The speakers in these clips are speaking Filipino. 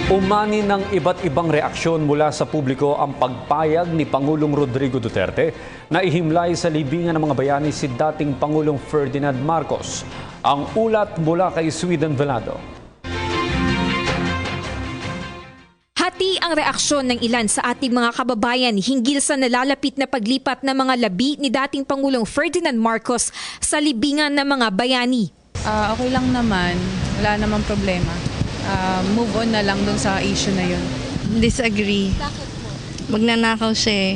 Umani ng iba't ibang reaksyon mula sa publiko ang pagpayag ni Pangulong Rodrigo Duterte na ihimlay sa libingan ng mga bayani si dating Pangulong Ferdinand Marcos. Ang ulat mula kay Sweden Velado. Hati ang reaksyon ng ilan sa ating mga kababayan hinggil sa nalalapit na paglipat ng mga labi ni dating Pangulong Ferdinand Marcos sa libingan ng mga bayani. Okay lang naman, wala namang problema. Move on na lang dun sa issue na yun. Disagree. Bakit po? Magnanakaw siya eh.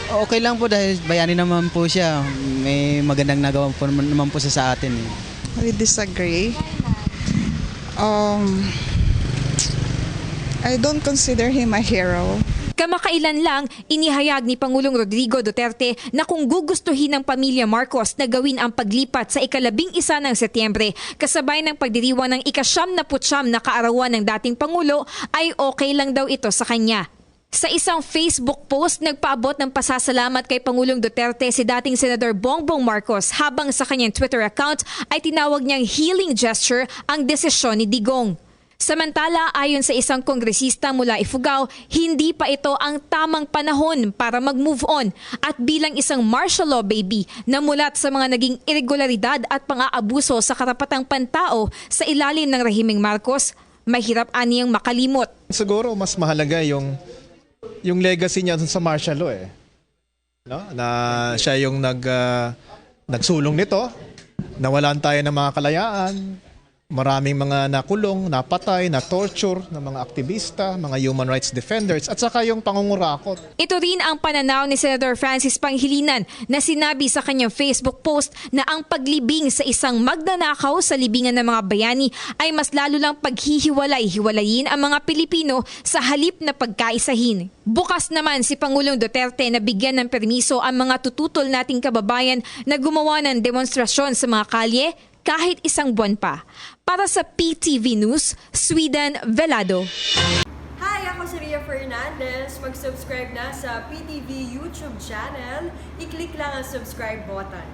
Okay lang po dahil bayani naman po siya. May magandang nagawa po naman po siya sa atin. I disagree. I don't consider him a hero. Kamakailan lang, inihayag ni Pangulong Rodrigo Duterte na kung gugustuhin ng pamilya Marcos na gawin ang paglipat sa ika-11 ng Setyembre kasabay ng pagdiriwang ng ika-79 na kaarawan ng dating Pangulo ay okay lang daw ito sa kanya. Sa isang Facebook post, nagpaabot ng pasasalamat kay Pangulong Duterte si dating Senador Bongbong Marcos habang sa kanyang Twitter account ay tinawag niyang healing gesture ang desisyon ni Digong. Samantala, ayon sa isang kongresista mula Ifugao, hindi pa ito ang tamang panahon para mag-move on at bilang isang martial law baby na mulat sa mga naging irregularidad at pang-aabuso sa karapatang pantao sa ilalim ng rehimeng Marcos, mahirap aniyang makalimot. Siguro mas mahalaga yung legacy niya sa martial law eh. No? Na siya yung nagsulong nito, nawalan tayo ng mga kalayaan. Maraming mga nakulong, napatay, na-torture ng mga aktivista, mga human rights defenders, at saka yung pangungurakot. Ito rin ang pananaw ni Senator Francis Pangilinan na sinabi sa kanyang Facebook post na ang paglibing sa isang magnanakaw sa libingan ng mga bayani ay mas lalo lang paghihiwalay-hiwalayin ang mga Pilipino sa halip na pagkaisahin. Bukas naman si Pangulong Duterte na bigyan ng permiso ang mga tututol nating kababayan na gumawa ng demonstrasyon sa mga kalye kahit isang buwan pa. Para sa PTV News, Sweden Velado. Hi, ako si Ria Fernandez. Mag-subscribe na sa PTV YouTube channel. I-click lang ang subscribe button.